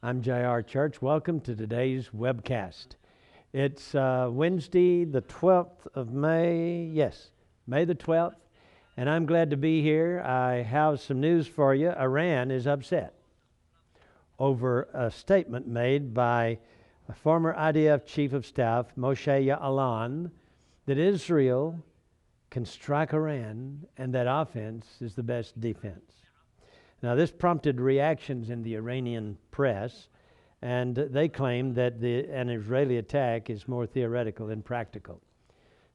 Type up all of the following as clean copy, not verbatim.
I'm J.R. Church. Welcome to today's webcast. It's Wednesday, the 12th of May. Yes, May the 12th. And I'm glad to be here. I have some news for you. Iran is upset over a statement made by a former IDF Chief of Staff, Moshe Ya'alon, that Israel can strike Iran and that offense is the best defense. Now, this prompted reactions in the Iranian press, and they claim that an Israeli attack is more theoretical than practical.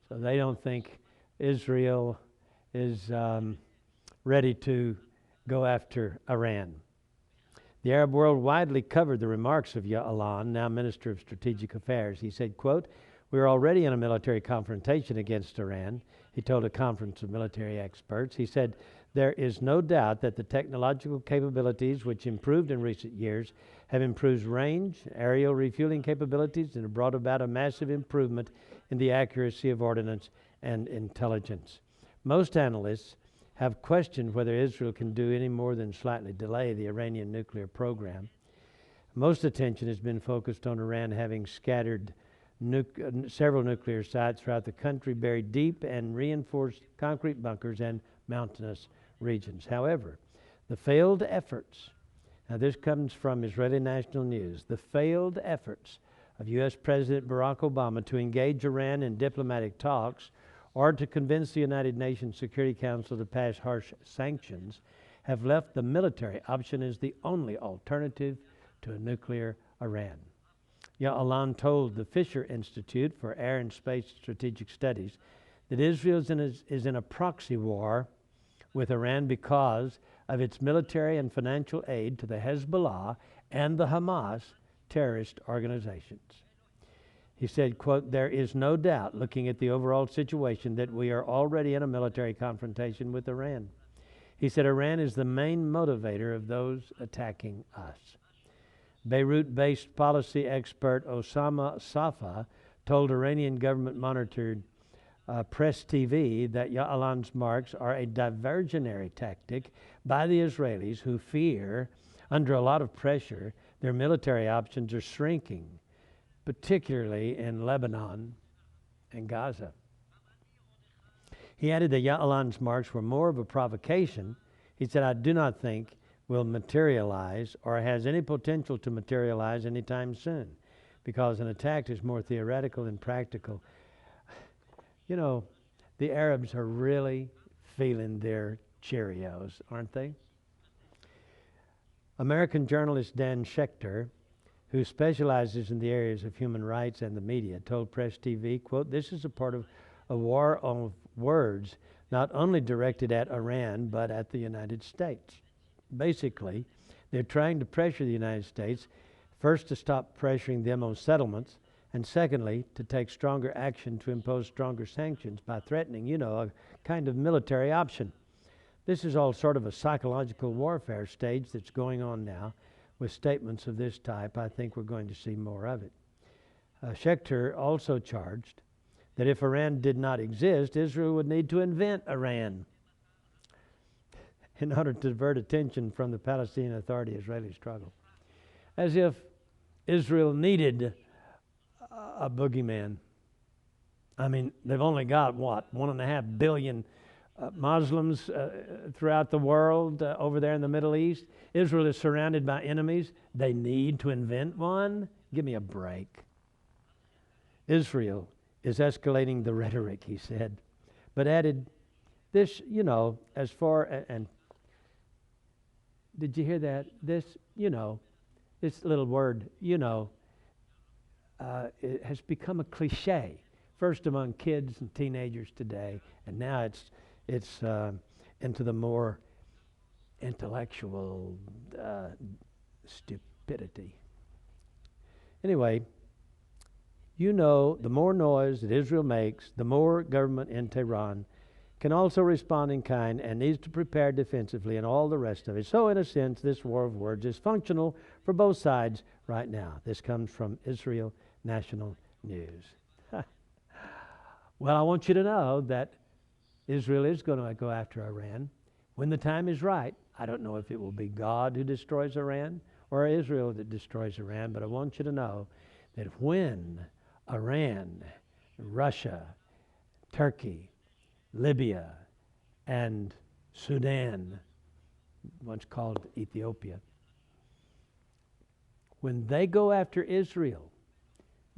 So they don't think Israel is ready to go after Iran. The Arab world widely covered the remarks of Ya'alon, now Minister of Strategic Affairs. He said, quote, "We're already in a military confrontation against Iran," he told a conference of military experts. He said, "There is no doubt that the technological capabilities which improved in recent years have improved range, aerial refueling capabilities, and have brought about a massive improvement in the accuracy of ordnance and intelligence. Most analysts have questioned whether Israel can do any more than slightly delay the Iranian nuclear program. Most attention has been focused on Iran having scattered several nuclear sites throughout the country, buried deep in reinforced concrete bunkers and mountainous regions. However, the failed efforts, now this comes from Israeli National News, the failed efforts of U.S. President Barack Obama to engage Iran in diplomatic talks or to convince the United Nations Security Council to pass harsh sanctions have left the military option as the only alternative to a nuclear Iran. Ya'alon told the Fisher Institute for Air and Space Strategic Studies that Israel is in a proxy war with Iran because of its military and financial aid to the Hezbollah and the Hamas terrorist organizations. He said, quote, "There is no doubt, looking at the overall situation, that we are already in a military confrontation with Iran." He said Iran is the main motivator of those attacking us. Beirut-based policy expert Osama Safa told Iranian government-monitored Press TV that Ya'alon's marks are a diversionary tactic by the Israelis who fear, under a lot of pressure, their military options are shrinking, particularly in Lebanon and Gaza. He added that Ya'alon's marks were more of a provocation. He said, "I do not think will materialize or has any potential to materialize anytime soon because an attack is more theoretical than practical." You know, the Arabs are really feeling their Cheerios, aren't they? American journalist Dan Schechter, who specializes in the areas of human rights and the media, told Press TV, quote, "This is a part of a war of words not only directed at Iran but at the United States. Basically, they're trying to pressure the United States, first to stop pressuring them on settlements, and secondly, to take stronger action to impose stronger sanctions by threatening, a kind of military option. This is all sort of a psychological warfare stage that's going on now. With statements of this type, I think we're going to see more of it." Schechter also charged that if Iran did not exist, Israel would need to invent Iran in order to divert attention from the Palestinian Authority-Israeli struggle. As if Israel needed a boogeyman. I mean, they've only got, 1.5 billion Muslims throughout the world, over there in the Middle East. Israel is surrounded by enemies. They need to invent one? Give me a break. Israel is escalating the rhetoric, he said, but added this, as far and did you hear that? This, this little word, it has become a cliche, first among kids and teenagers today, and now it's into the more intellectual stupidity. Anyway, the more noise that Israel makes, the more government in Tehran can also respond in kind and needs to prepare defensively and all the rest of it. So in a sense, this war of words is functional for both sides right now. This comes from Israel National News. Well, I want you to know that Israel is going to go after Iran when the time is right. I don't know if it will be God who destroys Iran or Israel that destroys Iran, but I want you to know that when Iran, Russia, Turkey, Libya, and Sudan, once called Ethiopia, when they go after Israel,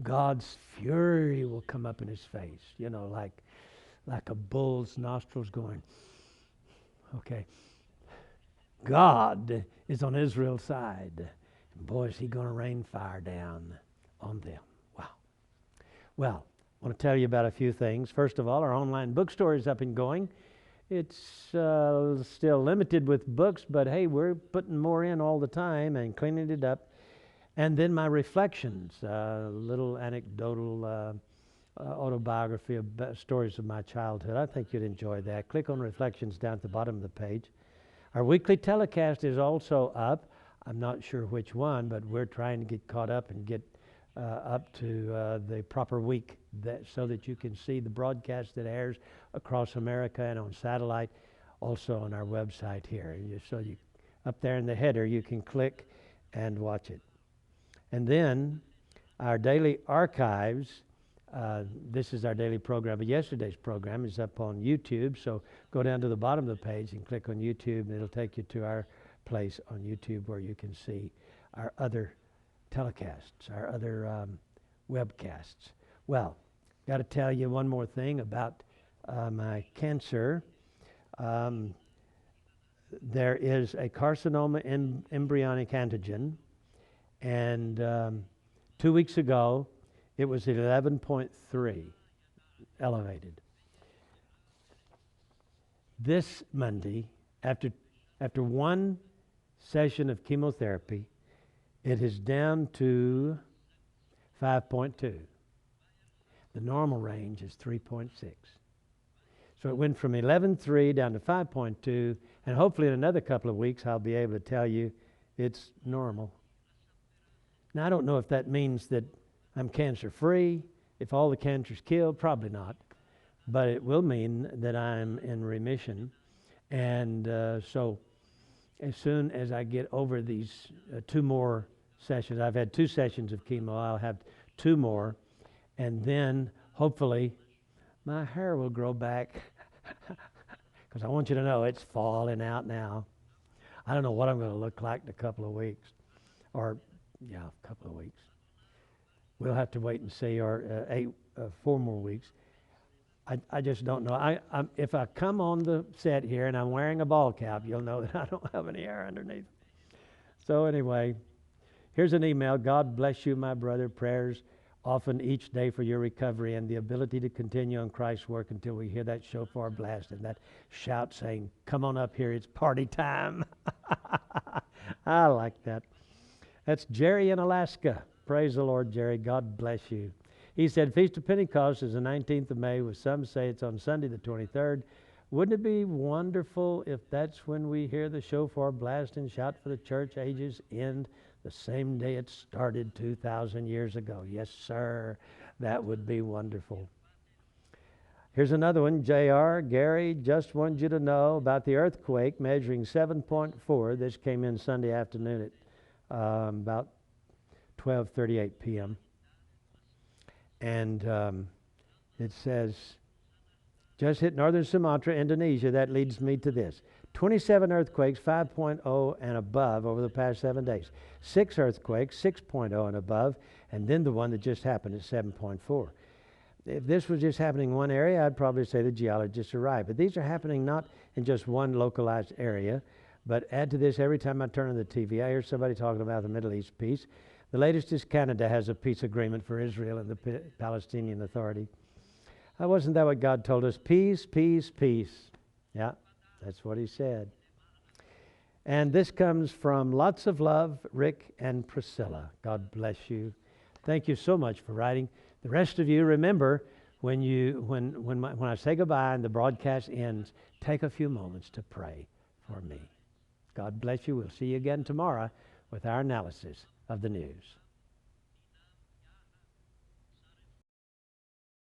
God's fury will come up in his face, like a bull's nostrils going, okay. God is on Israel's side. And boy, is he going to rain fire down on them. Wow. Well, I want to tell you about a few things. First of all, our online bookstore is up and going. It's still limited with books, but hey, we're putting more in all the time and cleaning it up. And then my reflections, little anecdotal autobiography of stories of my childhood. I think you'd enjoy that. Click on Reflections down at the bottom of the page. Our weekly telecast is also up. I'm not sure which one, but we're trying to get caught up and get up to the proper week so that you can see the broadcast that airs across America and on satellite, also on our website here. Up there in the header, you can click and watch it. And then our daily archives. This is our daily program, but yesterday's program is up on YouTube, so go down to the bottom of the page and click on YouTube, and it'll take you to our place on YouTube where you can see our other telecasts, our other webcasts. Well, got to tell you one more thing about my cancer. There is a carcinoma embryonic antigen, and 2 weeks ago, it was at 11.3 elevated. This Monday, after one session of chemotherapy, it is down to 5.2. The normal range is 3.6. So it went from 11.3 down to 5.2, and hopefully in another couple of weeks I'll be able to tell you it's normal. Now I don't know if that means that I'm cancer-free. If all the cancer's killed, probably not. But it will mean that I'm in remission. And so as soon as I get over these 2 more sessions, I've had 2 sessions of chemo, I'll have 2 more. And then hopefully my hair will grow back. Because I want you to know it's falling out now. I don't know what I'm going to look like in a couple of weeks. A couple of weeks. We'll have to wait and see, or 4 more weeks. I just don't know. If I come on the set here and I'm wearing a ball cap, you'll know that I don't have any hair underneath. So anyway, here's an email. God bless you, my brother. Prayers often each day for your recovery and the ability to continue on Christ's work until we hear that shofar blast and that shout saying, come on up here, it's party time. I like that. That's Jerry in Alaska. Praise the Lord, Jerry. God bless you. He said, Feast of Pentecost is the 19th of May, with some say it's on Sunday the 23rd. Wouldn't it be wonderful if that's when we hear the shofar blast and shout for the church ages end the same day it started 2,000 years ago? Yes, sir. That would be wonderful. Here's another one. J.R. Gary, just wanted you to know about the earthquake measuring 7.4. This came in Sunday afternoon at about 12:38 p.m. And it says, just hit northern Sumatra, Indonesia. That leads me to this. 27 earthquakes, 5.0 and above over the past 7 days. 6 earthquakes, 6.0 and above, and then the one that just happened at 7.4. If this was just happening in one area, I'd probably say the geologists are right. But these are happening not in just one localized area, but add to this, every time I turn on the TV, I hear somebody talking about the Middle East peace. The latest is Canada has a peace agreement for Israel and the Palestinian Authority. Wasn't that what God told us? Peace, peace, peace. Yeah, that's what he said. And this comes from lots of love, Rick and Priscilla. God bless you. Thank you so much for writing. The rest of you, remember, when I say goodbye and the broadcast ends, take a few moments to pray for me. God bless you. We'll see you again tomorrow with our analysis of the news.